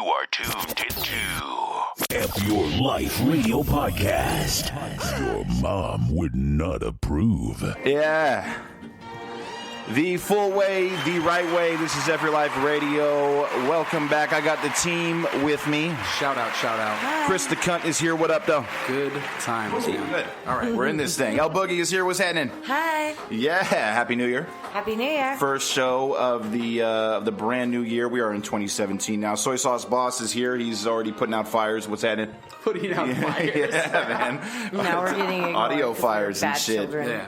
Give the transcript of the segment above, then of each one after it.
You are tuned into F Your Life Radio Podcast. Your mom would not approve. Yeah. The full way, the right way. This is F Your Life Radio. Welcome back. I got the team with me. Shout out. Hi. Chris the Cunt is here. What up, though? Good times. Good. All right, we're in this thing. El Boogie is here. What's happening? Hi. Yeah. Happy New Year. Happy New Year. First show of the brand new year. We are in 2017 now. Soy Sauce Boss is here. He's already putting out fires. What's happening? Putting out fires. Yeah, man. Now we're getting ignored audio 'cause fires we're and bad shit. children. Yeah.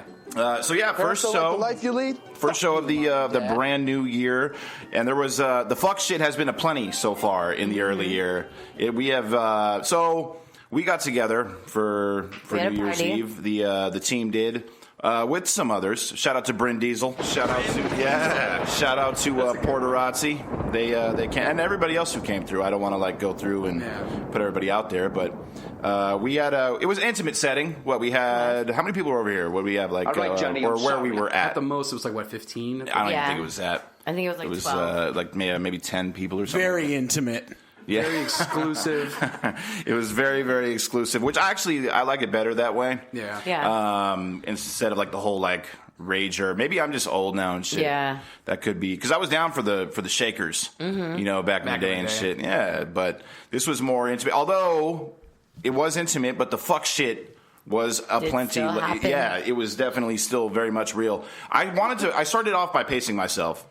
First show. The life you lead? First show of the brand new year, and there was the fuck shit has been aplenty so far in the early year. We have so we got together for had a New Year's party. Eve. The team did. With some others. Shout out to Bryn Diesel. Shout out to Porterazzi. They can, and everybody else who came through. I don't want to go through and put everybody out there, but we had it was an intimate setting. What we had, how many people were over here? What did we have Johnny, or I'm where sorry. we were At at? the most, it was 15? I don't even Yeah. think it was that. I think it was It was 12. maybe 10 people or something. Very intimate. Yeah. Very exclusive. It was very, very exclusive, which I like it better that way. Yeah. Yeah. Instead of the whole rager. Maybe I'm just old now and shit. Yeah. That could be because I was down for the Shakers, back in the day and shit. Yeah, but this was more intimate. Although it was intimate, but the fuck shit was plenty. still happen? Yeah, it was definitely still very much real. I started off by pacing myself,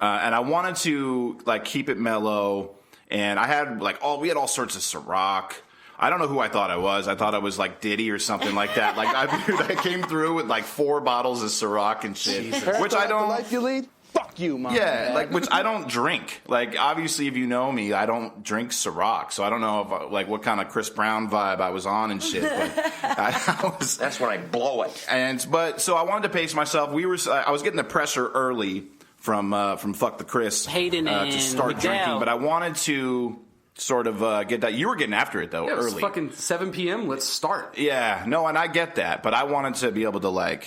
and I wanted to keep it mellow. And I had we had all sorts of Ciroc. I don't know who I thought I was. I thought I was Diddy or something like that. I came through with 4 bottles of Ciroc and shit, which I don't. The life you lead? Fuck you, mom. Yeah, which I don't drink. Obviously, if you know me, I don't drink Ciroc, so I don't know if what kind of Chris Brown vibe I was on and shit. But I was. That's when I blow it. So I wanted to pace myself. I was getting the pressure early from Fuck the Chris Hayden to start and drinking, Miguel. but I wanted to sort of get that. You were getting after it though Yeah, it was early. fucking 7 p.m. Let's start. Yeah, no, and I get that, but I wanted to be able to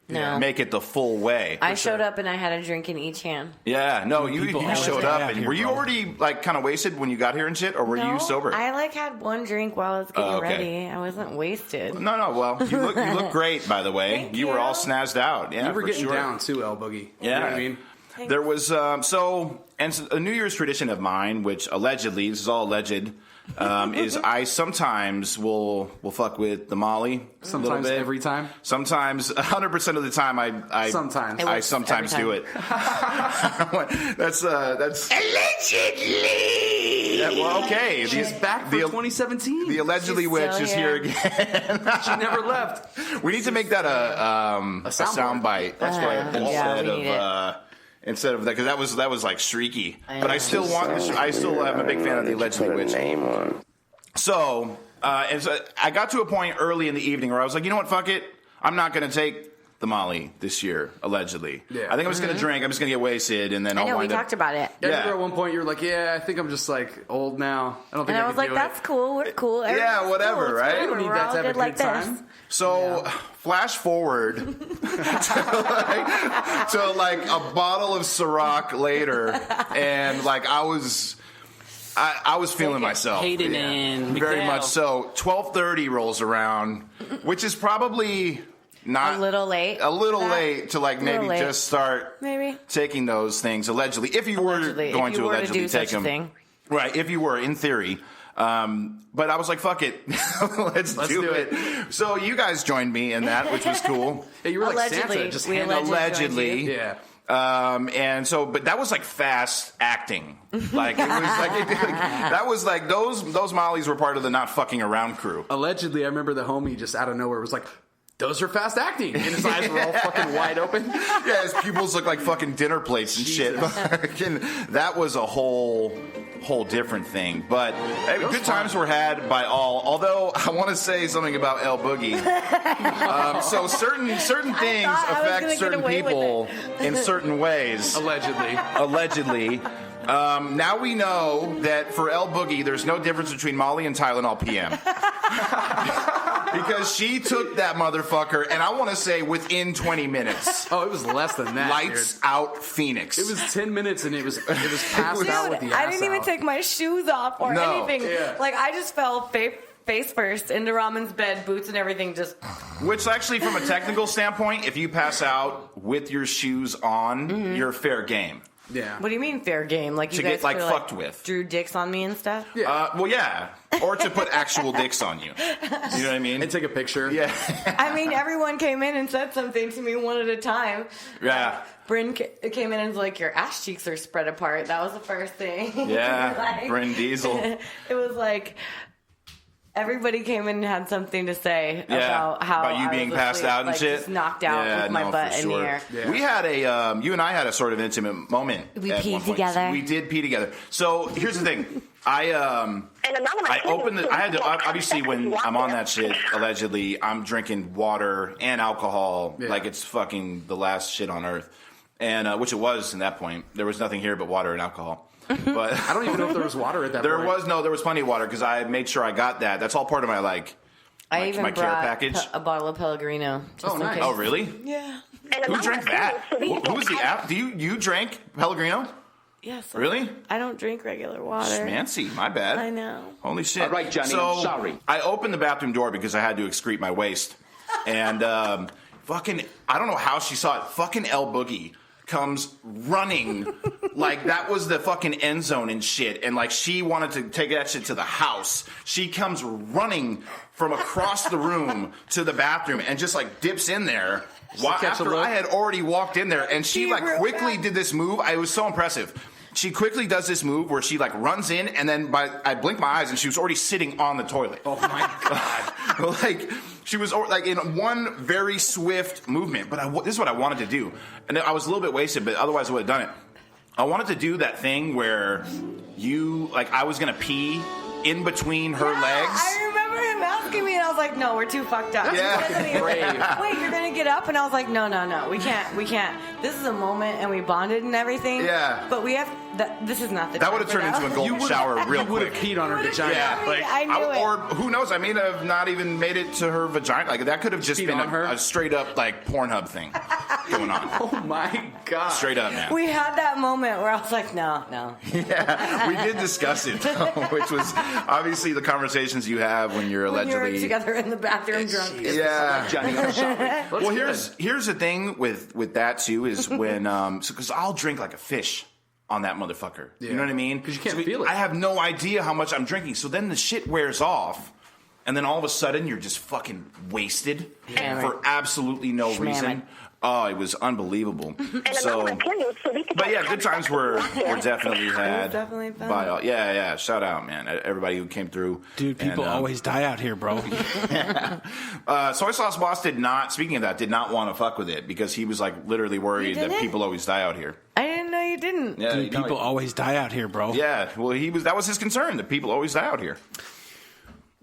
No. make it the full way. I showed up and I had a drink in each hand. Yeah, no, you showed up, and here, were you bro. already kind of wasted when you got here and shit, or were No, you sober? I had one drink while I was getting okay. ready. I wasn't wasted. No, well, you look great, by the way. Thank you were you. all snazzed out. Yeah, You were for getting sure. down too, El Boogie. Yeah. You know what I mean? There was a New Year's tradition of mine, which allegedly, this is all alleged, is I sometimes will fuck with the Molly. a little Sometimes bit. every time. Sometimes 100% of the time I Sometimes. It I works sometimes every do it. that's Allegedly! yeah, well, okay. She's back for 2017. The allegedly She's witch still is here here. again. She never left. We need to make that a sound bite. That's right. yeah, we need Instead of that, because that was streaky. But I still am a big fan of the allegedly witch. Name on. So I got to a point early in the evening where I was like, you know what, fuck it. I'm not going to take the Molly this year, allegedly. Yeah. I think I'm just going to drink. I'm just going to get wasted, and then I I'll know, we wind up. talked about it. Yeah, I Yeah. remember at one point you were like, yeah, I think I'm just old now. I don't think And I I was can like, do that's it. cool. We're cool. Yeah, Everything's whatever, cool. It's right? whatever. You don't need We're that all to have a good like good time. this. So flash forward to a bottle of Ciroc later, and I was feeling myself. Hayden and very Miguel. much so. 12:30 rolls around, which is probably not A little late. A little That- late to maybe late. just start Maybe. taking those things allegedly. If you Allegedly. were going If you to were to allegedly do take such a them, thing. right? If you were, in theory. But I was like, fuck it. Let's do it. So you guys joined me in that, which was cool. Yeah, you were like Allegedly. Santa. Just We hand allegedly joined you. Yeah. And so, but that was fast acting. It was that was those Mollies were part of the not fucking around crew. Allegedly, I remember the homie just out of nowhere was like, those are fast acting. And his eyes were all fucking wide open. Yeah, his pupils look like fucking dinner plates and shit. Fucking- that was a whole different thing. But hey, good times were had by all. Although I want to say something about El Boogie. So certain things thought I was affect gonna get certain away with people in certain ways. Allegedly. Allegedly. Now we know that for El Boogie, there's no difference between Molly and Tylenol PM. because she took that motherfucker, and I want to say within 20 minutes. Oh, it was less than that. Lights out Phoenix. It was 10 minutes, and it was passed out with the ass I didn't even out. take my shoes off or No. anything. Yeah. Like, I just fell face first into Ramon's bed, boots and everything just... Which actually, from a technical standpoint, if you pass out with your shoes on, you're fair game. Yeah. What do you mean fair game? Like, you To guys get, like, could, fucked with. drew dicks on me and stuff? Yeah. Well, yeah. Or to put actual dicks on you. You know what I mean? And take a picture. Yeah. I mean, everyone came in and said something to me one at a time. Yeah. Bryn came in and was like, your ass cheeks are spread apart. That was the first thing. Yeah. Like, Bryn Diesel. It was like... Everybody came in and had something to say Yeah. about how About you I being was passed asleep, out and like, shit. just knocked out Yeah, with my no, butt for in the sure. air. Yeah. We had a, you and I had a sort of intimate moment. We at peed one point. together. We did pee together. So here's the thing. I opened I had to, obviously when I'm on that shit, allegedly, I'm drinking water and alcohol like it's fucking the last shit on earth. And, which it was in that point. There was nothing here but water and alcohol. But I don't even know if there was water at that there point. there was plenty of water because I made sure I got that. That's all part of my, like, I even my care brought package. a bottle of Pellegrino. Just Oh, in nice. case. Oh, really? Yeah. Who drank that? Who was the app? Do you drank Pellegrino? Yes. Really? I don't drink regular water. Schmancy, my bad. I know. Holy shit. All right, Johnny, So, I'm sorry. I opened the bathroom door because I had to excrete my waste. And fucking, I don't know how she saw it. Fucking L Boogie comes running like that was the fucking end zone and shit. And like she wanted to take that shit to the house. She comes running from across the room to the bathroom and just like dips in there. catch a After look. I had already walked in there, and she like real quickly fast. did this move. It was so impressive. She quickly does this move where she like runs in, and then I blinked my eyes, and she was already sitting on the toilet. Oh, my God. Like she was like in one very swift movement. But this is what I wanted to do, and I was a little bit wasted, but otherwise I would have done it. I wanted to do that thing where I was gonna pee in between her legs. I remember him asking me, and I was like, "No, we're too fucked up." Yeah. He said to me, Brave. Wait, you're gonna get up? And I was like, "No, we can't. This is a moment, and we bonded and everything. Yeah. But we have. This is not the. That time would have for turned now." into a golden shower real You would quick. have peed on her vagina. Yeah, like I knew it. or who knows? I may have not even made it to her vagina. Like that could have just Peed been on her? a straight up like Pornhub thing going on. Oh, my God. Straight up, man. We had that moment where I was like, "No." Yeah, we did discuss it, though, which was obviously the conversations you have when you're When allegedly you're together in the bathroom drunk. Yeah. Johnny, I'm sorry. Well, here's the thing with that too is when because I'll drink like a fish on that motherfucker. Yeah. You know what I mean? 'Cause you can't feel it. I have no idea how much I'm drinking. So then the shit wears off, and then all of a sudden you're just fucking wasted for absolutely no reason. Oh, it was unbelievable. So, but yeah, good times were definitely had. definitely fun. By all, yeah. Shout out, man, everybody who came through. Dude, people always die out here, bro. Soy Sauce Boss did not. Speaking of that, did not want to fuck with it because he was like literally worried that didn't? people always die out here. I didn't know you didn't. Yeah, Dude, people always die out here, bro. Yeah, well, that was his concern that people always die out here.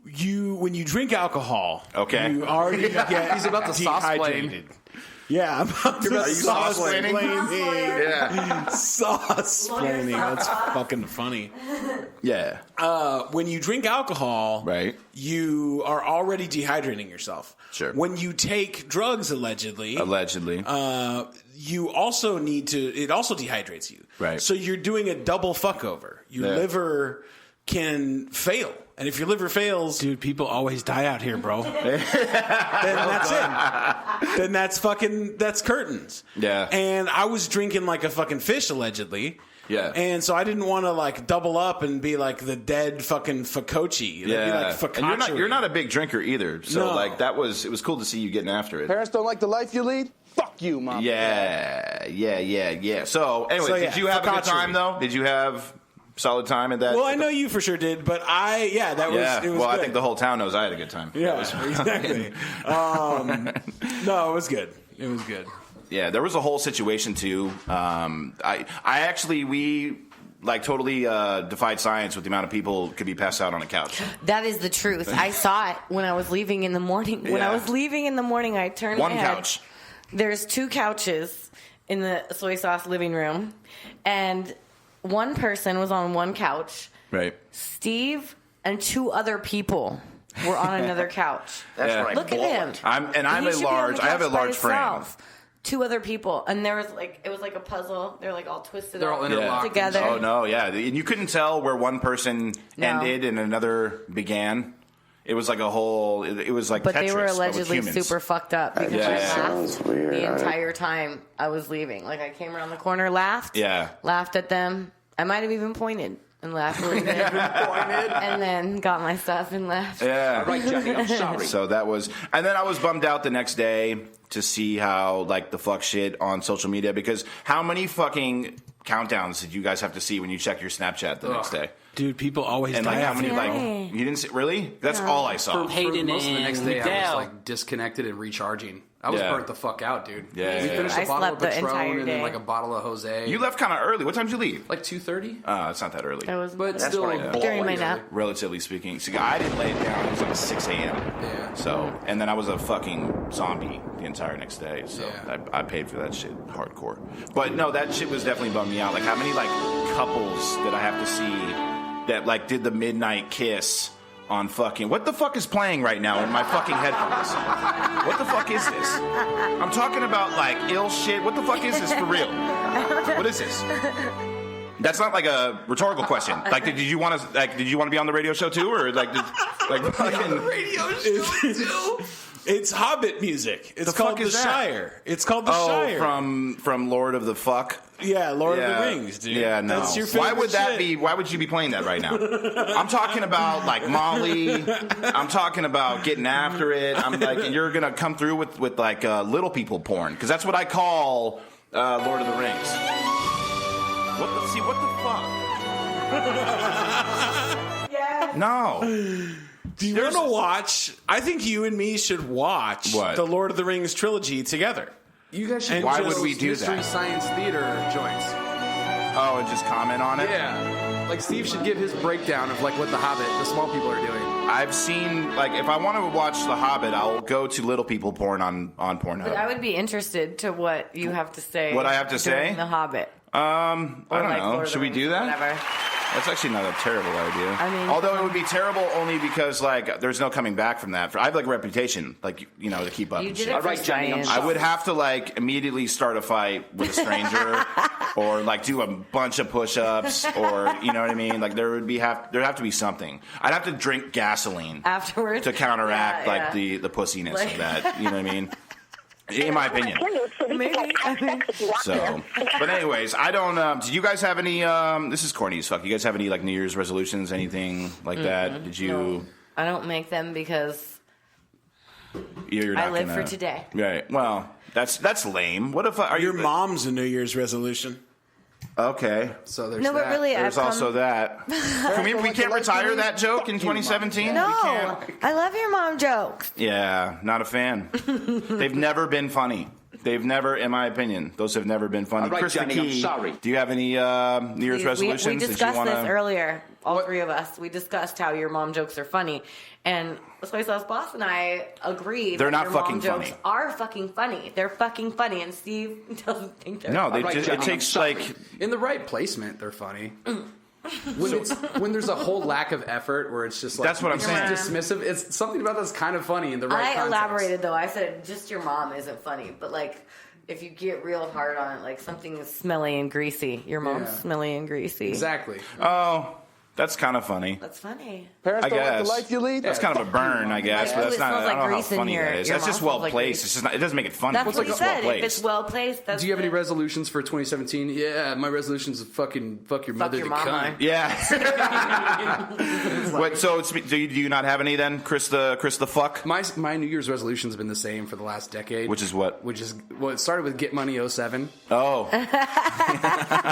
When you drink alcohol, Okay. you already get He's about to sauce plane. dehydrated. Yeah, I'm about to Are you sauce planning? Yeah, sauce planning. That's fucking funny. yeah, When you drink alcohol, right. you are already dehydrating yourself. Sure. When you take drugs, allegedly, you also need to. It also dehydrates you. Right. So you're doing a double fuck over. Your Yeah. liver can fail. And if your liver fails, dude, people always die out here, bro. Then that's it. Then that's curtains. Yeah. And I was drinking like a fucking fish, allegedly. Yeah. And so I didn't want to like double up and be like the dead fucking Focacci. It'd be like And focaccia. you're not a big drinker either, so No. like it was cool to see you getting after it. Parents don't like the life you lead? Fuck you, Mom. Yeah. So anyway, So, yeah, did you have a good focaccia. time though? Did you have solid time at that? Well, I know you for sure did, but it was Yeah. it was Well, good. I think the whole town knows I had a good time. Yeah, exactly. No, it was good. It was good. Yeah, there was a whole situation too. We like totally defied science with the amount of people could be passed out on a couch. That is the truth. I saw it when I was leaving in the morning. When I Yeah. was leaving in the morning, I turned One my head. couch. There's 2 couches in the soy sauce living room, and one person was on one couch. Right. Steve and 2 other people were on another couch. That's right. Look at him. I'm He a should be on the large. I have a couch by large frame. himself. 2 other people, and there was it was like a puzzle. They're like all twisted. They're all interlocked together. Oh no, yeah, and you couldn't tell where one person ended and another began. It was like a whole. It was like. But Tetris, they were but with allegedly humans. super fucked up because Yeah. I Sounds laughed weird. the entire time I was leaving. Like I came around the corner, laughed, laughed at them. I might have even pointed and laughed a little bit, and then got my stuff and left. Yeah. Right, Johnny, I'm sorry. So that was, and then I was bummed out the next day to see how like the fuck shit on social media, because how many fucking countdowns did you guys have to see when you check your Snapchat the next day? Dude, people always And like die how out many here. like you didn't see, really? That's all I saw. For Hayden most of the next and day, I was Miguel. like disconnected and recharging. I was burnt the fuck out, dude. Yeah, We yeah, finished yeah. a bottle I of slept the entire Patron and then day. like a bottle of Jose. You left kind of early. What time did you leave? like 2:30. It's not that early. That was But That's still, what I bought. during my nap. Relatively speaking. So I didn't lay it down. It was like 6 a.m. Yeah. So, and then I was a fucking zombie the entire next day. So Yeah. I paid for that shit hardcore. But no, that shit was definitely bumming me out. Like how many like couples did I have to see that like did the midnight kiss on fucking, what the fuck is playing right now in my fucking headphones? What the fuck is this? I'm talking about like ill shit. What the fuck is this for real? What is this? That's not like a rhetorical question. Like, did you want to be on the radio show too, or like fucking Radio show too. It's Hobbit music. It's The called fuck The is that? Shire. It's called The Shire. from Lord of the Fuck. Yeah, Lord of the Rings, dude. Yeah, no. That's your Why favorite would that shit. be? Why would you be playing that right now? I'm talking about like Molly. I'm talking about getting after it. I'm like, and you're gonna come through with like little people porn, because that's what I call Lord of the Rings. What the fuck? Yeah. No. Do you want to watch? I think you and me should watch What? the Lord of the Rings trilogy together. You guys should. And why watch would those we do Mystery that? Science Theater joints. Oh, and just comment on it. Yeah. Like Steve should give his breakdown of like what the Hobbit, the small people are doing. I've seen, like, if I want to watch The Hobbit, I'll go to little people porn on Pornhub. But I would be interested to what you have to say. What I have to during say? The Hobbit. I Or don't like know. Lord of Should the we Rings do or that? Whatever. That's actually not a terrible idea. I mean, although it would be terrible only because like there's no coming back from that. I have like a reputation, like to keep up. You and did shit. it for right, Johnny, I'm science. I would have to like immediately start a fight with a stranger, or like do a bunch of push-ups, or you know what I mean. Like there'd have to be something. I'd have to drink gasoline Afterwards to counteract Yeah, like yeah. the pussiness Like- of that. You know what I mean? In my opinion. Maybe. I mean, So, but anyways, I don't. Do you guys have any? This is corny as fuck. You guys have any like New Year's resolutions, anything like that? Did you? I don't make them because You're I not live gonna, for today. Right. Well, that's lame. What if are Your you? mom's a New Year's resolution. Okay. So there's No, but that. really, There's I've also come, that. We can't retire that joke in 2017. No, We can't. I love your mom jokes. Yeah, not a fan. They've never been funny. They've never, in my opinion, those have never been funny. All right, Chris Johnny, the I'm Key, sorry. do you have any New Year's resolutions? We that you discussed wanna... this earlier, all three of us. We discussed how your mom jokes are funny. And Spice Sauce Boss and I agree They're that not your fucking mom jokes funny. are fucking funny. They're fucking funny. And Steve doesn't think they're No, funny. they right, just, Johnny, it I'm takes sorry. like In the right placement, they're funny. When there's a whole lack of effort, where it's just like That's what I'm it's saying. dismissive. It's something about that's kind of funny in the right. I context. elaborated though. I said just your mom isn't funny, but like if you get real hard on it, like something is smelly and greasy. Your mom's Yeah. smelly and greasy. Exactly. oh, that's kind of funny. That's funny. Parents I don't like guess the life you lead. that's kind of a burn, I guess, Like, but ooh, that's it not. smells I like don't know how grease in funny here. that is. Your That's just mom well smells like placed. grease. It's just not. It doesn't make it funny. That's It's what he just well said. If it's placed. well placed, that's Do you have any the- resolutions for 2017? Yeah, my resolutions is fuck your mother your to mama. cunt. Yeah. What? So it's, do you not have any then, Chris the fuck? My New Year's resolution's been the same for the last decade. Which is what? It started with Get Money 07. Oh,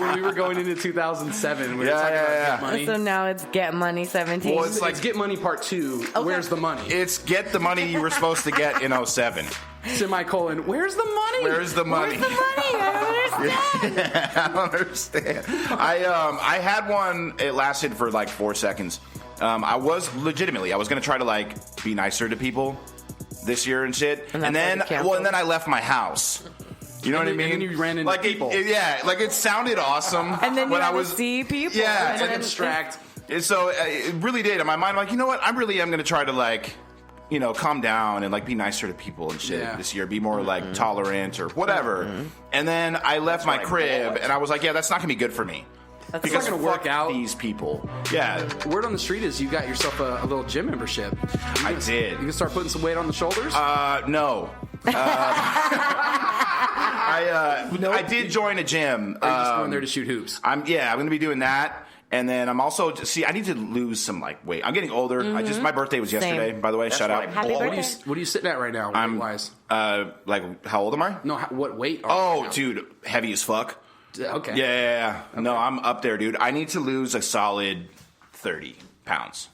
When we were going into 2007, we were Yeah, talking yeah, about yeah. Get Money. So now it's Get Money 17. Well, It's like Get Money Part 2. Okay. Where's the money? it's get the money you were supposed to get in 07. Semicolon. Where's the money? Where's the money? Where's the money? I don't understand. I don't understand. I had one. It lasted for like 4 seconds. I was going to try to like be nicer to people this year and shit. And And that's then why you canceled. and then I left my house. You know what I mean? And then you ran into like people. Yeah, like it sounded awesome. And then you when had I was to see people. Yeah, It's like And abstract. So it really did. In my mind, I'm like, you know what? I really am going to try to like, you know, calm down and like be nicer to people and shit this year. Be more like tolerant or whatever. And then I left my crib and I was like, yeah, that's not going to be good for me. That's because not going to work out. These people. Yeah. Word on the street is you got yourself a little gym membership. I did. You can start putting some weight on the shoulders? No. I did join a gym. Or are you just going there to shoot hoops? I'm going to be doing that. And then I'm also I need to lose some like weight. I'm getting older. My birthday was yesterday, by the way. Shout out. Happy birthday. What are you sitting at right now? I'm weight-wise? like how old am I? No, what weight? Are you dude, heavy as fuck. Okay. Yeah. Okay. No, I'm up there, dude. I need to lose a solid 30 pounds.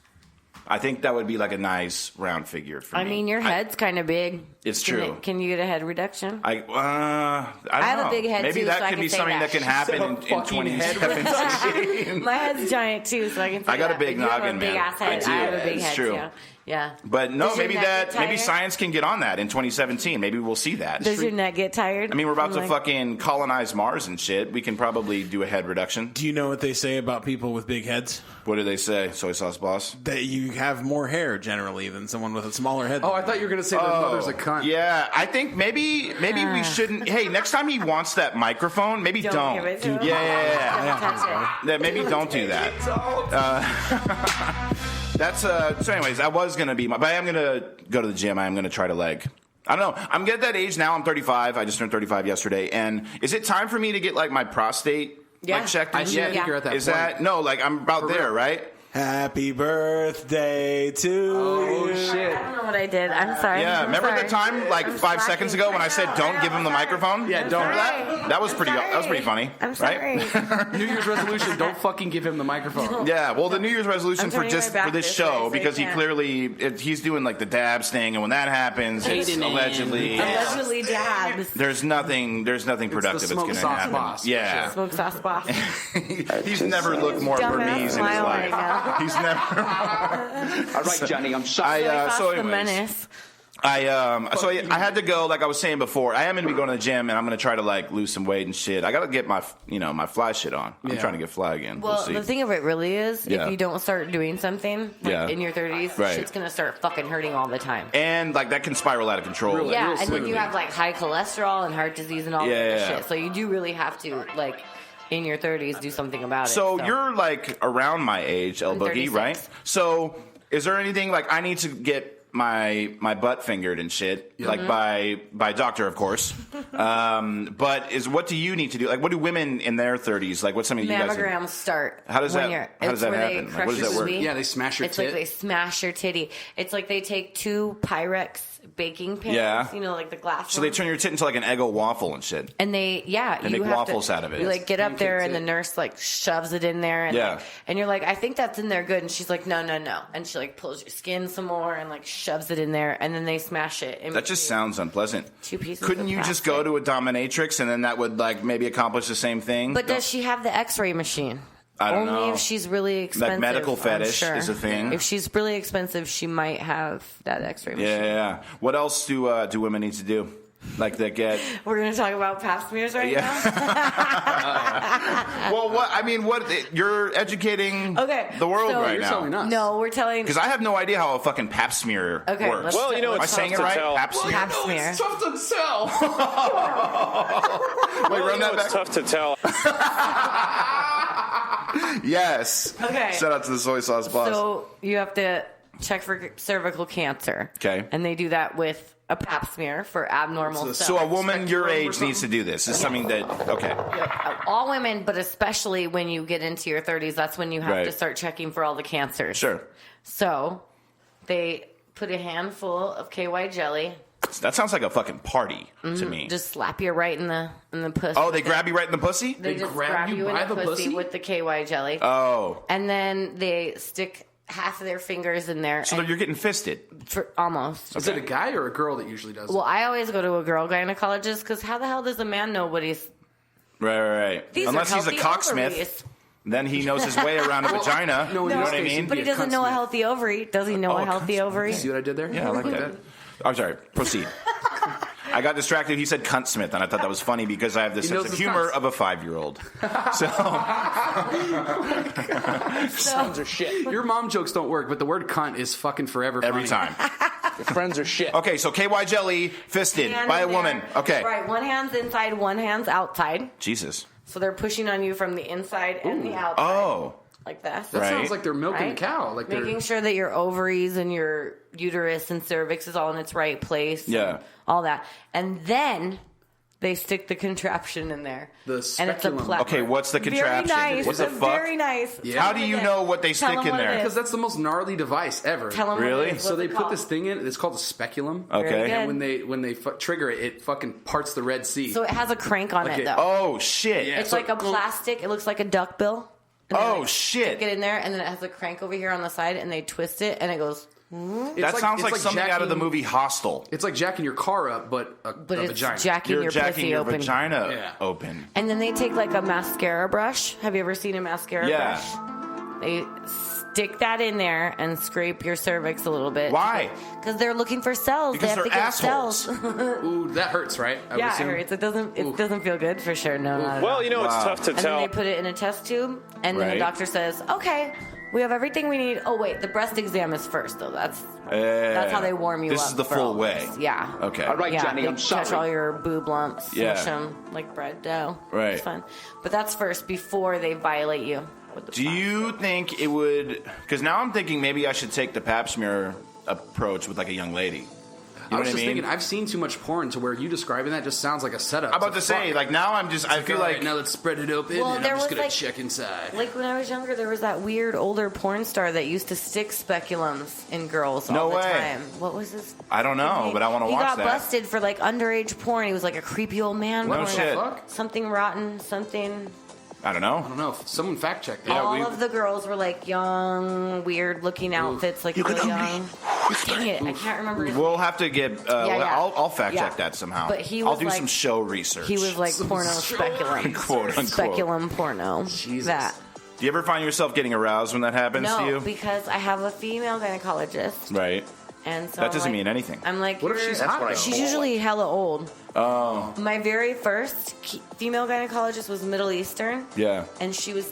I think that would be like a nice round figure for me. I mean, your head's kind of big. It's true. Can you get a head reduction? I don't know. have a big head Maybe too, that so I could can be say something that. that can happen in 2017. My head's giant too, so I can say I got a that. big If you have noggin, a big man. ass head. I do. I have a big It's head true. too. Yeah. But no, Does your maybe neck get maybe tired? science can get on that in 2017. Maybe we'll see that. Does your neck get tired? I mean, we're about to Like- fucking colonize Mars and shit. We can probably do a head reduction. Do you know what they say about people with big heads? What do they say, soy sauce boss? That you have more hair generally than someone with a smaller head. Oh, I thought you were going to say their mother's a cunt. Yeah, I think maybe we shouldn't. Hey, next time he wants that microphone, maybe don't. Give it to him. Yeah. Don't touch it. Yeah, maybe don't do that. That's so. Anyways, I was gonna be, but I am gonna go to the gym. I am gonna try to leg. I don't know. I'm at that age now. I'm 35. I just turned 35 yesterday. And is it time for me to get like my prostate like checked? I think you're at that Is point. that no? Like I'm about there, right? Happy birthday to you. Shit. I don't know what I did. I'm sorry. Yeah, I'm remember sorry. the time like 5 seconds ago when I said don't give him the microphone? Yeah, don't. Remember that? That was pretty funny. I'm sorry. Right? New Year's resolution, don't fucking give him the microphone. Yeah, well, the New Year's resolution I'm for turning just my back for this this show way so because you he can't. clearly he's doing like the dabs thing, and when that happens, it's Hating allegedly Allegedly dabs. there's nothing productive that's smoke going to sauce happen. boss, for Yeah, Smoke sauce boss. he's never looked more Dumbass Burmese in his smile life. right now. He's never. All right, Johnny, I'm sorry. So the anyways, menace. I had to go, like I was saying before. I am going to be going to the gym, and I'm going to try to like lose some weight and shit. I got to get my my fly shit on. I'm trying to get fly again. Well, we'll see. the thing of it really is, Yeah. if you don't start doing something like in your 30s, Right. shit's gonna start fucking hurting all the time. And like that can spiral out of control. Yeah, real and then quickly. you have like high cholesterol and heart disease and all Yeah, that yeah. shit. So you do really have to like in your 30s do something about it. So you're like around my age, El I'm Boogie, 36. right? So is there anything like I need to get my butt fingered and shit, like by a doctor, of course. But what do you need to do? Like, what do women in their 30s like? What's something you guys? mammograms start. How does when that- you're- how does it's that where they happen? Like, crush what does your that work? sweet. Yeah, they smash your It's tit. like they smash your titty. It's like they take 2 Pyrex baking pans, Yeah. you know, like the glass. So they ones. turn your tit into like an Eggo waffle and shit. And they They you make have waffles to, out of it. You like get up there and the tit. nurse like shoves it in there and Yeah. like, and you're like, I think that's in there good, and she's like, no, and she like pulls your skin some more and like shoves it in there, and then they smash it. in That just between sounds unpleasant. 2 pieces. Couldn't of you just plastic. go to a dominatrix and then that would like maybe accomplish the same thing? But does she have the X-ray machine? I don't Only know. if she's really expensive. medical I'm fetish sure. is a thing. If she's really expensive, she might have that X-ray machine. Yeah. What else do women need to do? Like that get. We're gonna talk about pap smears right now. Well, what I mean, you're educating Okay, the world so- right You're now. telling us. No, we're telling. Because I have no idea how a fucking pap smear Okay, works. let's- Well, you know, Am I it's saying it tough right? to tell. Pap smear. Pap smear. It's tough to tell. Wait, run that It's back. tough to tell. Yes. Okay. Shout out to the soy sauce boss. So you have to check for cervical cancer. Okay. And they do that with a pap smear for abnormal cells. So a woman your spectrum or age needs to do this. It's something that okay. All women, but especially when you get into your 30s, that's when you have Right. to start checking for all the cancers. Sure. So they put a handful of KY jelly. That sounds like a fucking party to me. Just slap you right in the pussy. Oh, they grab you right in the pussy? They just grab grab you you in by the the pussy pussy? with the KY jelly. Oh. And then they stick half of their fingers in there. So and you're getting fisted. for almost. Is it a guy or a girl that usually does Well, it? I always go to a girl gynecologist because how the hell does a man know what he's... Right. These Unless are he's a healthy cocksmith, ovaries. then he knows his way around a vagina. no, you know no, what I mean? But he Be a doesn't know a cuntsmith. healthy ovary. Does he know Oh, a healthy ovary? See what I did there? Yeah, I like that. I'm sorry. Proceed. I got distracted. He said cunt Smith, and I thought that was funny because I have the sense of humor of a 5-year-old. So friends are shit. Your mom jokes don't work, but the word cunt is fucking forever funny. Every time. Your friends are shit. Okay, so KY jelly fisted by a woman. Okay. Right, one hand's inside, one hand's outside. Jesus. So they're pushing on you from the inside and the outside. Oh. Like that. That sounds like they're milking a cow. Like making sure that your ovaries and your uterus and cervix is all in its right place. Yeah. All that. And then they stick the contraption in there. The speculum. And it's Okay, what's the contraption? Very nice. What the fuck? Very nice. Yeah. How do you know what they stick in there? Because that's the most gnarly device ever. Tell them Really? what it is. So What's they it put called? this thing in. It's called a speculum. Okay. Very good. And when they trigger it, it fucking parts the Red Sea. So it has a crank on Like it, it- though. Oh, shit. Yeah. It's so like a plastic. It looks like a duck bill. And then Oh, they shit. Stick it in there, and then it has a crank over here on the side, and they twist it, and it goes. That sounds like something out of the movie Hostel. It's like jacking your car up, but a it's vagina. jacking You're your jacking pussy your open. vagina open. And then they take like a mascara brush. Have you ever seen a mascara Yeah. brush? They stick that in there and scrape your cervix a little bit. Why? Because they're looking for cells. Because they have they're to get assholes. cells. Ooh, that hurts, right? I would Yeah, it assume. hurts. It doesn't feel good for sure. No, not at all. Well, you know, it's tough to And tell. then they put it in a test tube, and then Right. the doctor says, "Okay, we have everything we need." Oh wait, the breast exam is first, though. That's how they warm you up. This is the for full all way. this. Yeah. Okay. All right, Yeah, Johnny, they I'm touch sorry. all your boob lumps, Yeah. smush them like bread dough. Right. It's fun. But that's first before they violate you. With the Do you think it would... Because now I'm thinking maybe I should take the pap smear approach with like a young lady. You know I was what just I mean? thinking, I've seen too much porn to where you describing that just sounds like a setup. I'm about to say, like, now I'm just... I feel all like... right, now let's spread it open, Well, and there I'm just was, gonna like- check inside. Like when I was younger, there was that weird older porn star that used to stick speculums in girls No all the way. time. What was his? I don't know, but I want to watch He got that. busted for like underage porn. He was like a creepy old man. No porn. shit. Something rotten. Something. I don't know. I don't know. Someone fact check that. All of the girls were like young, weird looking outfits, like really young. Dang it, I can't remember. His We'll have to get... yeah. I'll fact Yeah. check that somehow. But he I'll was do like- some show research. He was like porno speculum. Quote, unquote. Speculum porno. Jesus. That. Do you ever find yourself getting aroused when that happens to No, you? because I have a female gynecologist. Right. And so That I'm doesn't like- mean anything. I'm like, What if she's hot, though? She's usually hella old. Oh. My very first female gynecologist was Middle Eastern. Yeah. And she was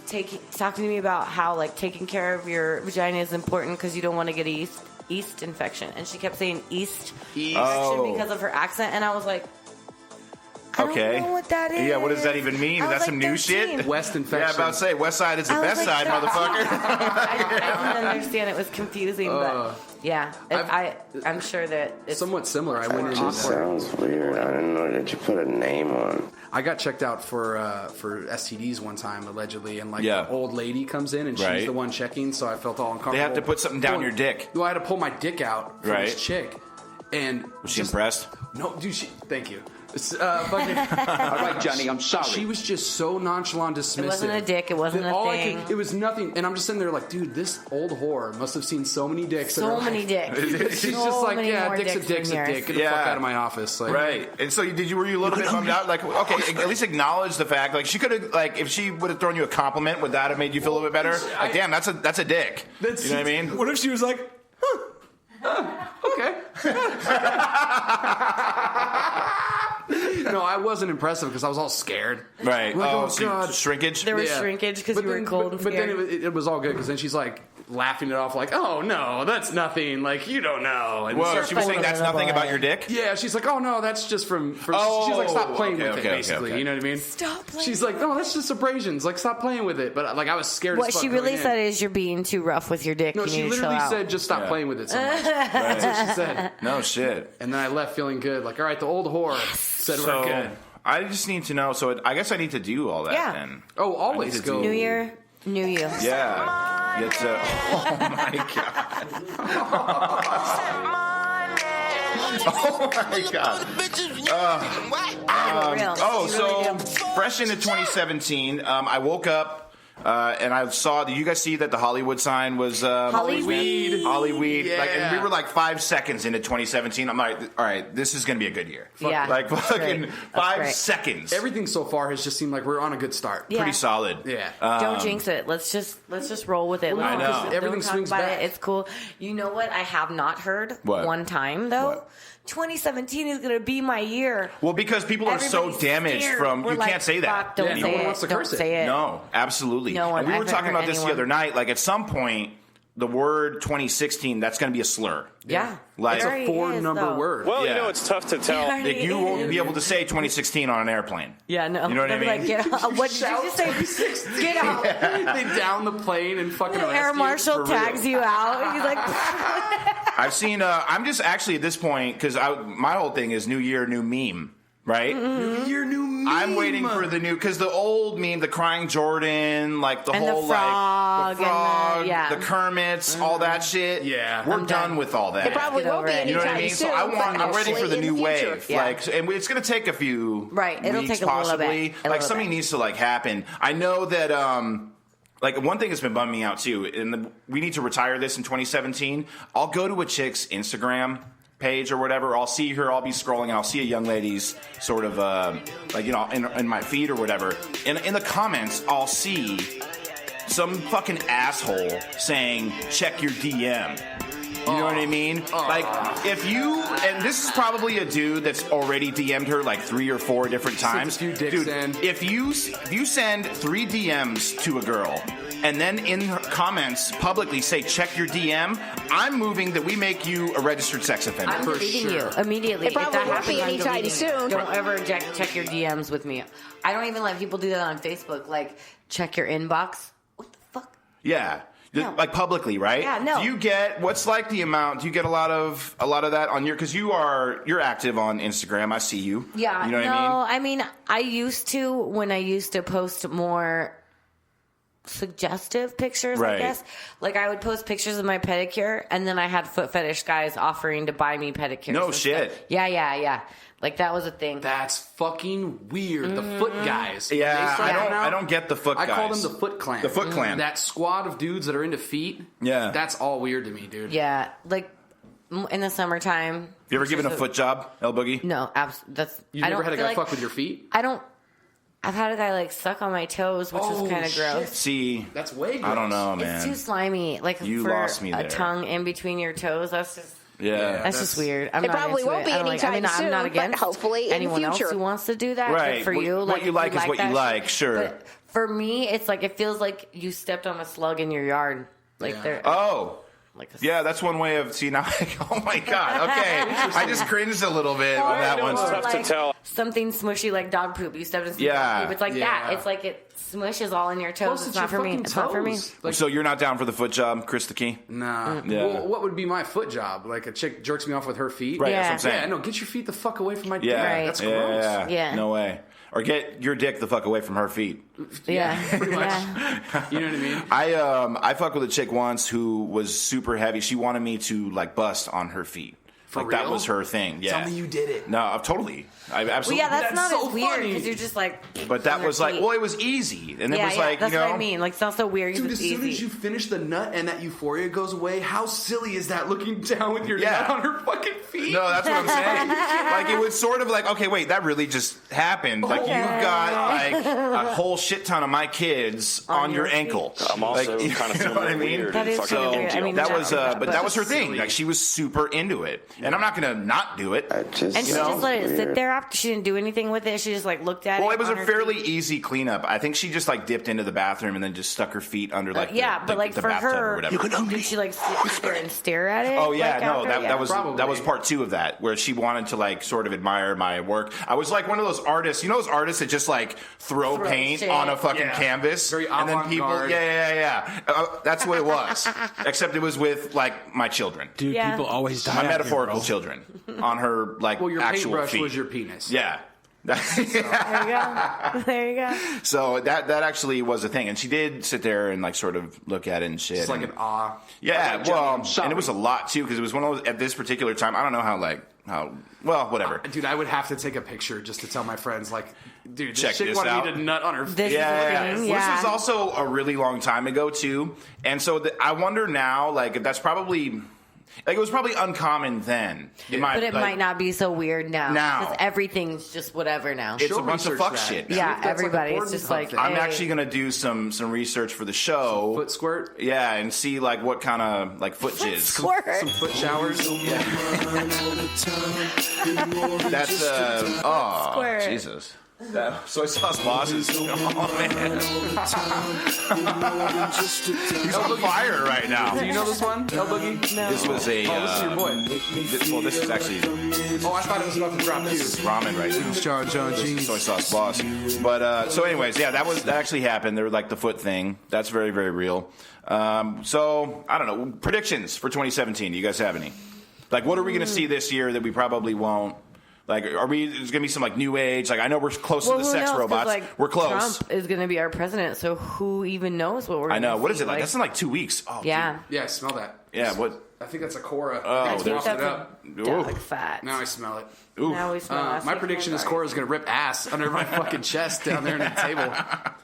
talking to me about how like taking care of your vagina is important because you don't want to get a yeast infection. And she kept saying yeast infection Oh. because of her accent. And I was like, I Okay. don't know what that is. Yeah, what does that even mean? I Is was that some like new 13. shit? West infection. Yeah, about to say, West Side is the I was best like, side, 13. motherfucker. I didn't understand. It was confusing, but yeah, I'm sure that it's Somewhat similar. I went in. Sounds weird. I didn't know that you put a name on. I got checked out for STDs one time, allegedly, and like Yeah. the old lady comes in and Right. she's the one checking, so I felt all uncomfortable. They have to put something down your dick. Well, I had to pull my dick out for Right. this chick, and Was she impressed? No, dude. Thank you. Fucking, All right, Johnny, I'm sorry. she was just so nonchalant, dismissive. It wasn't a dick. It wasn't that a all thing. it was nothing, and I'm just sitting there like, dude, this old whore must have seen so many dicks. that so are many like, dicks. She's So just like, many yeah, more dick's a dicks dick's than a yours. dick. Get the fuck out of my office. Like, Right. And so were you a little bit bummed out? Like, okay, at least acknowledge the fact. Like, she could have, like, if she would have thrown you a compliment, would that have made you feel a little bit better? Like, damn, that's a dick. You know what I mean? What if she was like, okay. No, I wasn't impressive because I was all scared. Right. Like, oh, so God. shrinkage? There was shrinkage because you were cold and But then scared. it was all good because then she's like laughing it off like, oh, no, that's nothing. Like, you don't know. And Whoa, so- she was saying that's nothing about your dick? yeah, she's like, oh, no, that's just from Oh, she's like, stop playing okay, with okay, it, basically. okay. You know what I mean? Stop playing. She's like, no, that's just abrasions. Like, stop playing with it. But like, I was scared What as fuck she really going in. said is you're being too rough with your dick. No, you she need to chill literally out. said, just stop Yeah. playing with it so much. That's what she said. No shit. And then I left feeling good. Like, all right, the old whore said we're So, good. I just need to know. So, I guess I need to do all that Yeah. then. Oh, always I need to go. do- New year, new you. Yeah. Get to, oh my God. Oh my God. Real. Oh, You so really do. fresh into 2017, I woke up and I saw. Did you guys see that the Hollywood sign was Hollyweed? Hollyweed. Yeah. Like, and we were like 5 seconds into 2017. I'm like, all right, this is gonna be a good year. Yeah. Like That's fucking great. That's 5 great. seconds. Everything so far has just seemed like we're on a good start. Yeah. Pretty solid. Yeah. Don't jinx it. Let's just roll with it. Well, I Let's know. just- don't Everything talk swings about back. it. It's cool. You know what? I have not heard What? one time though. What? 2017 is going to be my year. Well, because people are so damaged from, you can't say that. Don't say no one it. wants to curse Don't say it. No, absolutely. No one. And we were I talking haven't about heard this the anyone. other night. Like, at some point, the word 2016, that's going to be a slur. Yeah. Like, It's a 4-number word. Well, Yeah. it's tough to tell. Like, you won't be able to say 2016 on an airplane. Yeah, no. You know what I They'll be mean? Like, get out. What did you just say? Get out. They down the plane and fucking The arrest air you marshal for tags real. you out. And he's like, I've seen, I'm just actually at this point, because my whole thing is New Year, new meme, right? New year, new meme. I'm waiting for the new, because the old meme, the crying Jordan, like the And the whole frog, the frog, and the Kermits, all that shit. Yeah. we're I'm done done. with all that. It probably Get won't over be it. You know anytime what I mean? soon. So I'm but ready for the in new future. wave. Yeah. Like, and it's going to take a few Right, it'll weeks take a little bit. possibly. A Like little something bit. needs to like happen. I know that like one thing that's been bumming me out too, and we need to retire this in 2017. I'll go to a chick's Instagram page or whatever. I'll see her. I'll be scrolling and I'll see a young lady's sort of like, you know, in my feed or whatever. And in the comments, I'll see some fucking asshole saying, check your DM. You know what I mean? Like, if you, and this is probably a dude that's already DM'd her like 3 or 4 different times. Sends a few dicks in. If you send 3 DMs to a girl and then in her comments publicly say, check your DM, I'm moving that we make you a registered sex offender. I'm deleting you immediately. It probably if that won't happens, be I'm anytime deleting you. soon. Don't ever check your DMs with me. I don't even let people do that on Facebook. Like, check your inbox. What the fuck? Yeah. No. Like publicly, right? Yeah, no. Do you get what's like the amount? Do you get a lot of that on your? Because you're active on Instagram. I see you. Yeah. You know what I mean? I used to when I used to post more suggestive pictures, Right. I guess. Like I would post pictures of my pedicure and then I had foot fetish guys offering to buy me pedicures. No and shit. stuff. Yeah. Like that was a thing. That's fucking weird. The foot guys. Yeah, They start I out- don't get the foot I guys. call them the Foot Clan. The Foot Clan. That squad of dudes that are into feet. Yeah. That's all weird to me, dude. Yeah. Like in the summertime. You ever given a foot job, El Boogie? No, that's You I never don't had a feel guy like, fuck with your feet? I've had a guy like suck on my toes, which was kind of gross. See, That's way gross. I don't know, man. It's too slimy. Like You for lost me a there. tongue in between your toes. That's just Yeah. that's just weird. I'm It not probably into won't it. be I don't like, I mean, anytime I'm not soon, but against hopefully in the anyone else future. who wants to do that. Right. Good for What- you. what Like, you if like is what you that like, shit. sure. But for me, it's like it feels like you stepped on a slug in your yard. Like Yeah. they're Oh. like a Yeah, that's one way of now. Oh my god. Okay, I just cringed a little bit on that one. It's tough to tell. Something smushy like dog poop. You stepped in some Yeah. dog poop. It's like Yeah. that. It's like it smushes all in your toes. Plus, It's not your for me. fucking It's not for me. toes. Like, So you're not down for the foot job, Chris the Key? nah. Yeah. Well, what would be my foot job? Like a chick jerks me off with her feet? Right. Yeah. That's what I'm saying. Yeah, no, get your feet the fuck away from my dick. Yeah. Right. That's yeah, gross. yeah. Yeah. No way. Or get your dick the fuck away from her feet. Yeah. Pretty much. Yeah. You know what I mean? I fucked with a chick once who was super heavy. She wanted me to like bust on her feet. For That real? was her thing. Yeah. Tell me you did it. No, totally. I Well, absolutely. yeah, that's not so as weird funny. because you're just like. But that on your was like, feet. well, it was easy, and it yeah, was yeah, like, that's you know, what I mean. Like, it's not so weird. Dude, it's as soon easy. as you finish the nut and that euphoria goes away, how silly is that looking down with your Yeah. nut on her fucking feet? No, that's what I'm saying. Like it was sort of like, okay, wait, that really just happened. Like Okay. you've got like a whole shit ton of my kids on your your feet. ankle. I'm also Like, kind of you know what I mean? weird. That is Fucking kinda So weird. I mean, that yeah, was, but but that was her just thing. silly. Like she was super into it, and I'm not gonna not do it. I just And she know? just let it sit there after she didn't do anything with it. She just like looked at it. Well, it was on a her fairly feet. easy cleanup. I think she just like dipped into the bathroom and then just stuck her feet under like Yeah, the, but like the for bathtub or her, whatever. did she like sit there and stare at it? Oh yeah, like, no, after? that Yeah. was Probably. part 2 of that, where she wanted to like sort of admire my work. I was like one of those artists, you know, those artists that just like throw paint shit. on a fucking Yeah. canvas, Very and then people, avant-garde. yeah. That's what it was. Except it was with like my children, Dude, Yeah. people always die. my out here, metaphorical bro. children, on her like Well, your actual paintbrush feet. was your penis. Yeah. There you go. There you go. So that actually was a thing, and she did sit there and like sort of look at it and shit. It's like and- an awe. Yeah, Like, Johnny, well, I'm sorry. and it was a lot too because it was one of those, at this particular time. I don't know how well, whatever. Dude, I would have to take a picture just to tell my friends, like, dude, this Check chick this wanted out. me to nut on her feet. This Yeah, is the yeah. thing. Well, Yeah. this was also a really long time ago too, and so I wonder now, like, if that's probably Like, it was probably uncommon then. But it might not be so weird now. Because everything's just whatever now. It's a bunch of fuck shit. Yeah, everybody. It's just like, I'm actually going to do some research for the show. Some foot squirt? Yeah, and see, like, what kind of, like, foot jizz. Squirt. Some foot showers? Yeah. That's, Squirt. Jesus. Soy sauce bosses. Oh, man. He's on fire right now. Do you know this one, El Boogie? No. This was a... this is your boy. This is actually... Oh, I thought it was about to drop, too. This is ramen right here. John G's. Soy sauce boss. But, so anyways, yeah, that actually happened. They were like the foot thing. That's very, very real. So, I don't know. Predictions for 2017. Do you guys have any? Like, what are we going to see this year that we probably won't? Like, there's going to be some, like, new age. Like, I know we're close to the sex robots. Like, we're close. Trump is going to be our president, so who even knows what we're going to see? I know. What is it? Like, that's in, like, 2 weeks. Oh, yeah. Dude. Yeah, smell that. Yeah, what? I think that's a Cora. Oh, I think that's it up. a dog fat. Now I smell it. Now we smell my prediction is Cora's going to rip ass under my fucking chest down there on the table.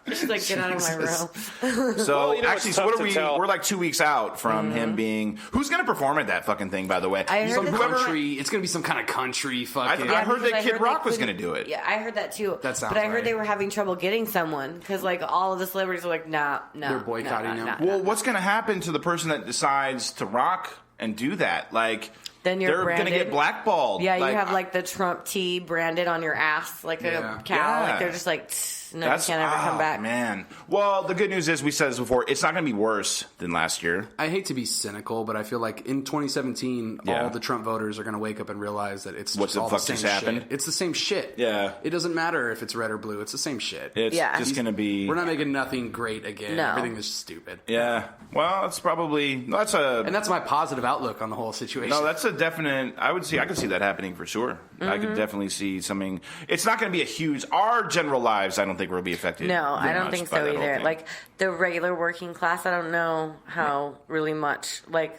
She's like, get out of my room. So, well, actually, so what are we? We're like 2 weeks out from him being... Who's going to perform at that fucking thing, by the way? I heard Some country. It's going to be some kind of country fucking... I heard that Kid Rock was going to do it. Yeah, I heard that too. That sounds But I heard right. they were having trouble getting someone because, like, all of the celebrities were like, no. They're boycotting him. Well, what's going to happen to the person that decides to rock and do that? Like... Then you're they're going to get blackballed. Yeah, you have like the Trump T branded on your ass like a cow. Yeah. Like they're just like, no, you can't ever come back. Man. Well, the good news is, we said this before, it's not going to be worse than last year. I hate to be cynical, but I feel like in 2017, all the Trump voters are going to wake up and realize that it's what just the all fuck the same just happened? shit. It's the same shit. Yeah. It doesn't matter if it's red or blue. It's the same shit. It's just going to be... We're not making nothing great again. No. Everything is stupid. Yeah. Well, it's probably... And that's my positive outlook on the whole situation. No, that's a definite... I could see that happening for sure. I could definitely see something... It's not going to be a huge... Our general lives, I don't think will be affected. No, I don't think so either. Like the regular working class, I don't know how really much. Like,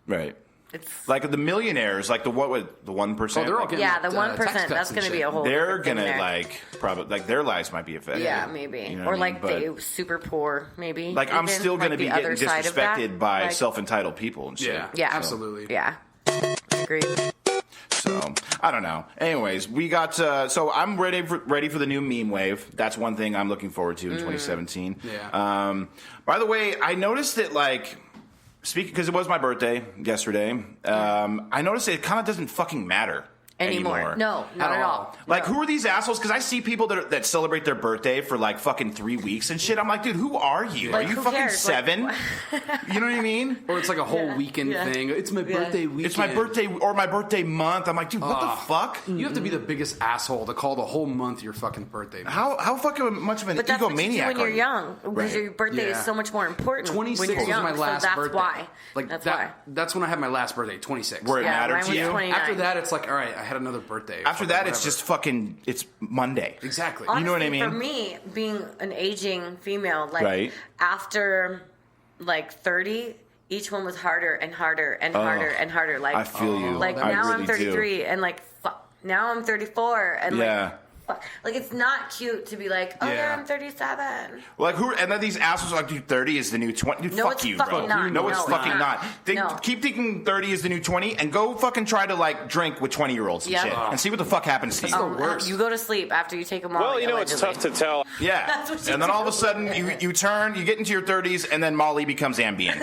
right. It's like the millionaires, like the 1%. Oh, they're all getting the 1%. That's going to be a whole. They're going to probably their lives might be affected. Yeah, maybe. You know or what I mean? the super poor, maybe. Like I'm still going to be getting disrespected by like, self-entitled people and shit. Yeah, absolutely. Yeah, agreed. So I don't know. Anyways, we got. So I'm ready for the new meme wave. That's one thing I'm looking forward to in 2017. Yeah. By the way, I noticed that because it was my birthday yesterday. I noticed it kind of doesn't fucking matter anymore. No, not at all. Like, who are these assholes? Because I see people that celebrate their birthday for like fucking 3 weeks and shit. I'm like, dude, who are you? Like, are you who fucking cares? 7? Like, you know what I mean? Or it's like a whole weekend thing. It's my birthday weekend. It's my birthday or my birthday month. I'm like, dude, what the fuck? You have to be the biggest asshole to call the whole month your fucking birthday month. How fucking much of an But that's egomaniac what you do when you're young. Because Right. your birthday is so much more important 26 when you're was young. my last so that's birthday. why. Like that's that, why. That's when I had my last birthday, 26. Where it mattered mine to was you? 29. After that, it's like, all right, I had another birthday. After that, it's whatever. just fucking, it's Monday. Exactly. You know what I mean? For me, being an aging female, like Right. after like 30, each one was harder and harder and harder and harder. Like I feel you. Like I now really I'm 33 and like now I'm 34 and like it's not cute to be like, oh yeah, I'm 37. Like and then these assholes are like, dude, 30 is the new 20. Dude, No, fuck it's you, fucking bro. not. No, it's No, fucking it's not. not. Keep thinking 30 is the new 20 and go fucking try to like drink with 20-year-olds and Yep. shit and see what the fuck happens to you. You go to sleep after you take them all. Well, you know, it's tough to tell. Yeah. That's what you And then all of do. a sudden you turn, you get into your 30s, and then Molly becomes Ambien.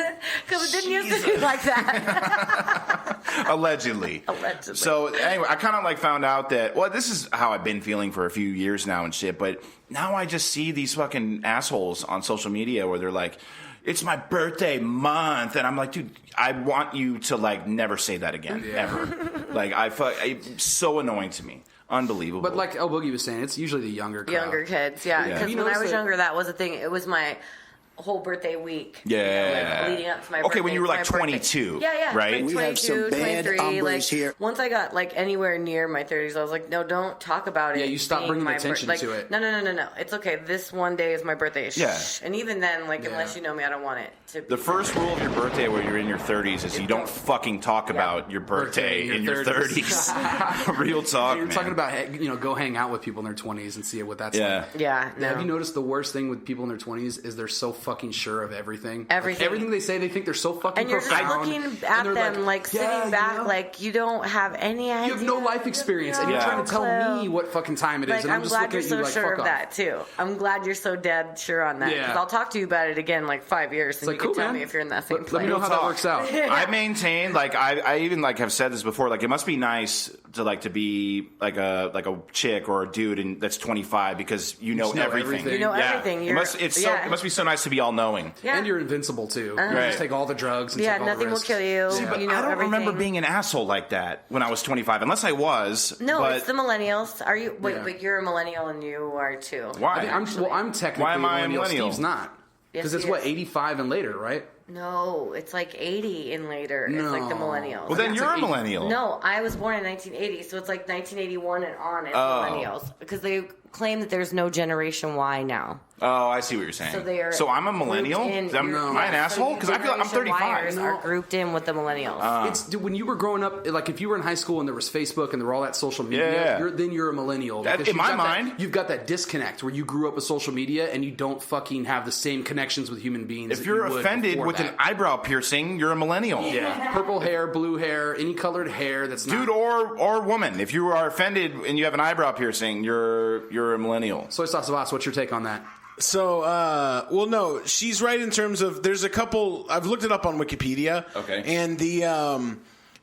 Because it didn't used to be like that. Allegedly. So anyway, I kind of like found out that, well, this is how I've been feeling for a few years now and shit, but now I just see these fucking assholes on social media where they're like, it's my birthday month, and I'm like, dude, I want you to like never say that again, ever. Like it's so annoying to me. Unbelievable. But like El Boogie was saying, it's usually the younger crowd. Younger kids, yeah. Because You when I notice was that- younger, that was a thing. It was my whole birthday week. Yeah. Like, leading up to my birthday. Okay, when you were like my birthday. 22. Yeah. Right? Like 22, 23. Like, once I got like anywhere near my 30s, I was like, no, don't talk about it. Yeah, you stopped bringing my attention to it. No. It's okay. This one day is my birthday. Yeah. Shh. And even then, like, unless you know me, I don't want it to be. The first rule of your birthday when you're in your 30s is you don't fucking talk about your birthday in your 30s. Real talk, You're man. talking about, go hang out with people in their 20s and see what that's like. Yeah, no. Have you noticed the worst thing with people in their 20s is they're so fucking sure of everything. Everything. Like, everything they say, they think they're so fucking and you're profound. just looking at them, like sitting back, like you don't have any idea. You have no life experience, and you're trying to tell me what fucking time it is. Like, and I'm just glad looking you're at so you sure like, of that too. I'm glad you're so dead sure on that. Because I'll talk to you about it again in like 5 years, and like, you can cool, tell man. me if you're in that same place. Let me know how that works out. I maintain, like, I even like have said this before. Like, it must be nice to be like a chick or a dude and that's 25 because you know everything. You know everything. It must be so nice to be all knowing. Yeah. And you're invincible too. Uh-huh. You just take all the drugs. And take all nothing the will risks. kill you. See, but you know I don't everything. remember being an asshole like that when I was 25, unless I was. No, but it's the millennials. Are you? Wait, but you're a millennial and you are too. Why? I'm technically Why am I a millennial. millennial? Steve's not. Because Yes, it's what 85 and later, right? No, it's like 80 and later. No. It's like the millennials. Well, then you're a millennial. No, I was born in 1980, so it's like 1981 and on. It's millennials because they claim that there's no Generation Y now. Oh, I see what you're saying. So they are. So I'm a millennial. Am I an asshole? Because I feel like I'm 35. Are grouped in with the millennials. It's when you were growing up, like if you were in high school and there was Facebook and there were all that social media, then you're a millennial. That, in my mind, you've got that disconnect where you grew up with social media and you don't fucking have the same connections with human beings. If you're offended with an eyebrow piercing, you're a millennial. Yeah, purple hair, blue hair, any colored hair that's not... Dude or woman. If you are offended and you have an eyebrow piercing, you're a millennial. Soy Sauce Savas, what's your take on that? So, well, no, she's right in terms of there's a couple. I've looked it up on Wikipedia. Okay. And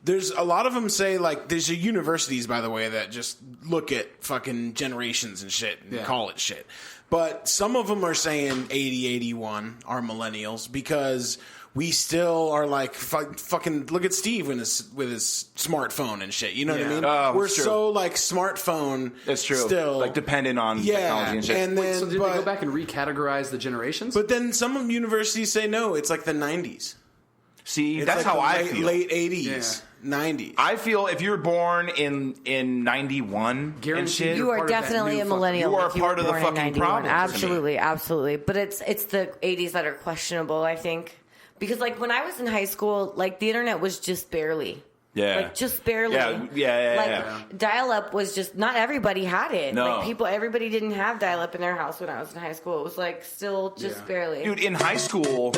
there's a lot of them say, like, there's universities, by the way, that just look at fucking generations and shit and call it shit. But some of them are saying 80, 81 are millennials because we still are like fucking look at Steve with his smartphone and shit. You know what I mean? We're so like smartphone. That's true. Still like dependent on technology and shit. And then, so did they go back and recategorize the generations? But then some universities say no. It's like the 90s. See, It's that's like how I feel. Late 80s, 90s. I feel if you were born in 91 and shit, you are definitely a millennial. You are if you part were of the born in fucking 91. problem. Absolutely, absolutely. But it's the 80s that are questionable, I think. Because, like, when I was in high school, like, the internet was just barely. Yeah. Like, just barely. Yeah. Dial-up was just, not everybody had it. No. Like, everybody didn't have dial-up in their house when I was in high school. It was, like, still just barely. Dude, in high school,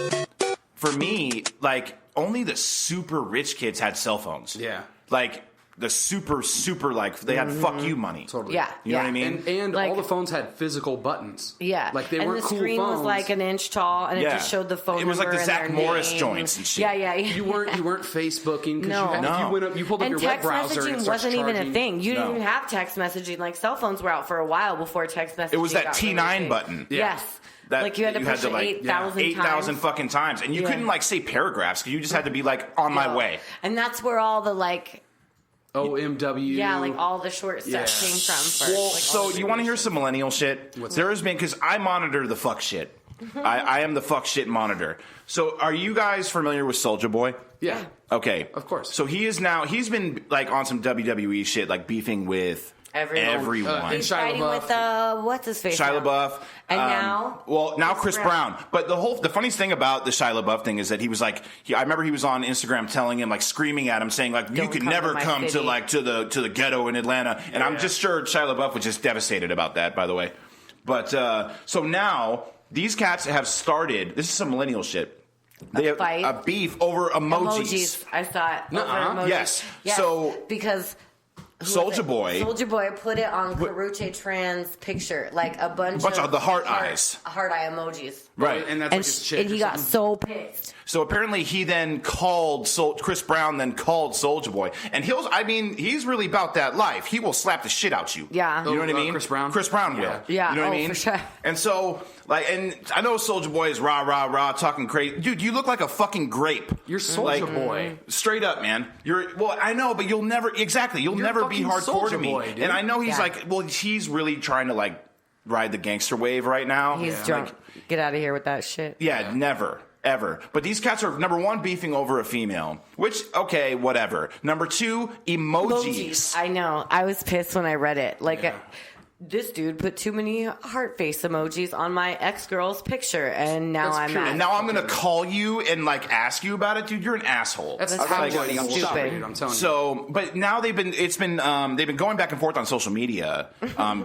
for me, like, only the super rich kids had cell phones. Yeah. Like, the super, like, they had fuck you money. Totally. Yeah. You know what I mean? And Like- all the phones had physical buttons. Yeah. Like, they and weren't the cool screen phones. was like an inch tall, and it just showed the phone It was like number the Zach and their Morris name. joints and shit. Yeah. You weren't Facebooking because No. you pulled up And your web text browser and it messaging starts wasn't even a charging. thing. You didn't No. even have text messaging. Like, cell phones were out for a while before text messaging. It was that got T9 really big. button. Yes. Like, you had to push it 8,000 times. 8,000 fucking times. And you couldn't, like, say paragraphs because you just had to be, like, on my way. And that's where all the, like... OMW. Yeah, like, all the short stuff came from first. Well, like, so you want to hear some millennial shit? There has been, because I monitor the fuck shit. I am the fuck shit monitor. So are you guys familiar with Soulja Boy? Yeah. Okay. Of course. So he's been, like, on some WWE shit, like, beefing with everyone. And Shia fighting LaBeouf. with, what's his face? Shia now? LaBeouf. And now? Well, now Chris Brown. But the funniest thing about the Shia LaBeouf thing is that he was like, I remember he was on Instagram telling him, like, screaming at him, saying, like, you could never come to, like, to the ghetto in Atlanta. And I'm just sure Shia LaBeouf was just devastated about that, by the way. But, so now, these cats have started, this is some millennial shit. They have a beef over emojis. I saw it. Over emojis. Yes. So because Soulja Boy put it on Karrueche Tran's picture, like a bunch of the heart eyes, heart eye emojis, right? And that's like his chick. And he got so pissed. So apparently he then called Chris Brown, then called Soulja Boy, and he's really about that life. He will slap the shit out you. Yeah, you know what I mean. Chris Brown. Chris Brown will. Yeah, you know what I mean. For sure. And so, like, and I know Soulja Boy is rah rah rah talking crazy, dude. You look like a fucking grape. You're Soulja Boy, straight up, man. I know, but you'll never be hardcore to me. Boy, dude. And I know he's he's really trying to, like, ride the gangster wave right now. He's drunk. Like, get out of here with that shit. Yeah, never. Ever. But these cats are, number one, beefing over a female. Which, okay, whatever. Number two, emojis. I know. I was pissed when I read it. Like, this dude put too many heart face emojis on my ex-girl's picture, and now I'm mad. And now I'm going to call you and, like, ask you about it? Dude, you're an asshole. That's how like, stupid. I'm telling you. So, but now they've been going back and forth on social media,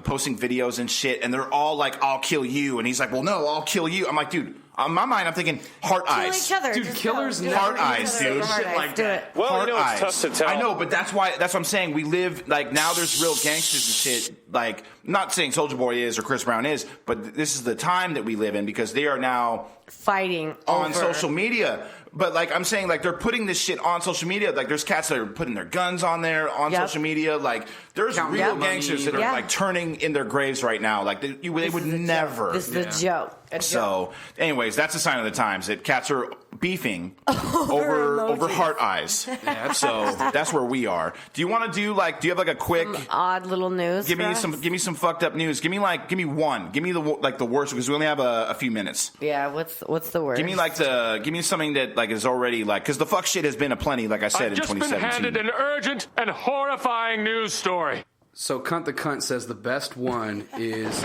posting videos and shit, and they're all like, I'll kill you. And he's like, well, no, I'll kill you. I'm like, dude, On my mind, I'm thinking heart eyes. Each other. Dude, Just killers go. Heart eyes, dude. Heart eyes. like Do that. it. Well, Heart you know, it's eyes. tough to tell. I know, but that's what I'm saying. We live, like, now there's real gangsters and shit. Like, not saying Soulja Boy is or Chris Brown is, but this is the time that we live in because they are now fighting on over. social media. But, like, I'm saying, like, they're putting this shit on social media. Like, there's cats that are putting their guns on there on social media. Like, there's Counting real money. gangsters that are, like, turning in their graves right now. Like, they would never. This is a joke. So, anyways, that's a sign of the times that cats are beefing over heart eyes. Yeah, so that's where we are. Do you want to do do you have like a quick odd little news? Give me some fucked up news. Give me one. Give me the worst because we only have a few minutes. Yeah, what's the worst? Give me something that is already because the fuck shit has been aplenty. Like I said in 2017. I've just been handed an urgent and horrifying news story. So Cunt the Cunt says the best one is,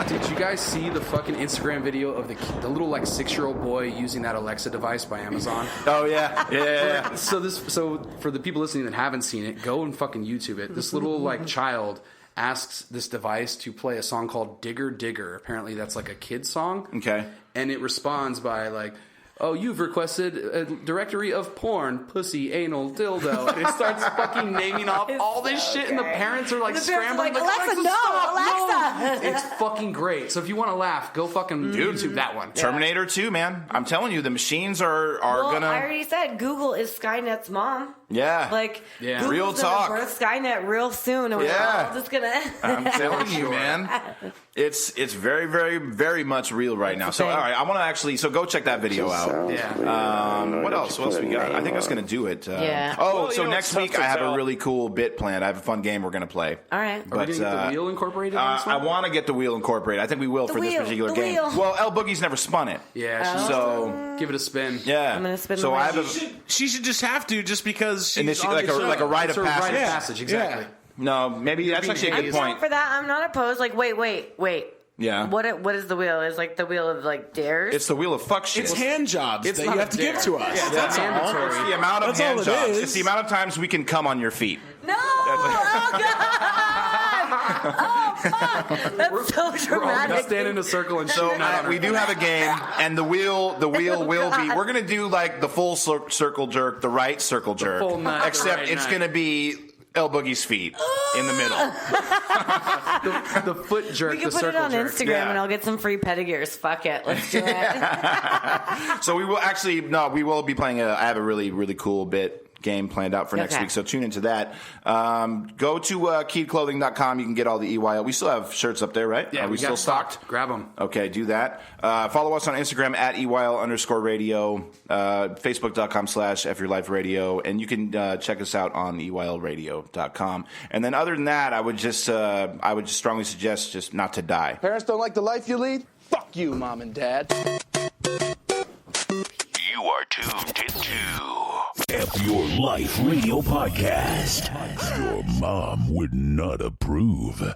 did you guys see the fucking Instagram video of the little 6-year-old boy using that Alexa device by Amazon? Oh yeah. So for the people listening that haven't seen it, go and fucking YouTube it. This little child asks this device to play a song called Digger Digger. Apparently that's like a kid's song. Okay. And it responds by oh, you've requested a directory of porn, pussy, anal, dildo. And it starts fucking naming off all this shit, and the parents are scrambling. Alexa, no, stop, Alexa. no. It's fucking great. So if you want to laugh, go fucking YouTube that one. Terminator 2, man. I'm telling you, the machines are gonna. I already said Google is Skynet's mom. Yeah. Google's Real talk. gonna birth Skynet real soon, and we're all just gonna. I'm telling you, man. It's very, very, very much real right now. So, all right, I want to actually. So, go check that video out. Yeah. What else? What else we got? I think that's going to do it. Yeah. So next week I have a really cool bit planned. I have a fun game we're going to play. All right. Are we going to get the wheel incorporated in this one? I want to get the wheel incorporated. I think we will for this particular game. Well, L Boogie's never spun it. Yeah. So give it a spin. Yeah. I'm going to spin so the I wheel. have She should just have to just because she's on like a rite of It's a passage. rite of passage, exactly. No, maybe that's actually a good I'm point. down for that. I'm not opposed. Wait. Yeah. What is the wheel? Is the wheel of dares? It's the wheel of fuck shit. It's hand jobs It's that not you a have to dare. give to us. Yeah, That's mandatory. all. It's the amount of That's all hand it jobs. is. It's the amount of times we can come on your feet. No! Oh, God! Oh, fuck! That's so We're all dramatic. gonna stand in a circle and So shoot out we do have a game, and the wheel will be. We're gonna do the full circle jerk, the right circle jerk, full nut, except right it's nut. gonna be L Boogie's feet in the middle. the foot jerk. We can the put it circle on jerk. Instagram Yeah. and I'll get some free pedigures. Fuck it. Let's do it. So we will be playing. I have a really, really cool bit game planned out for next Okay. week, so tune into that. Go to keydclothing.com. You can get all the EYL. We still have shirts up there, right? Yeah, Are we got still stocked? Grab them. Okay, do that. Follow us on Instagram at EYL_radio, Facebook.com/FYourLifeRadio, and you can check us out on EYLRadio.com. And then other than that, I would just strongly suggest just not to die. Parents don't like the life you lead? Fuck you, Mom and Dad. You are tuned into F Your Life Radio Podcast. Your mom would not approve.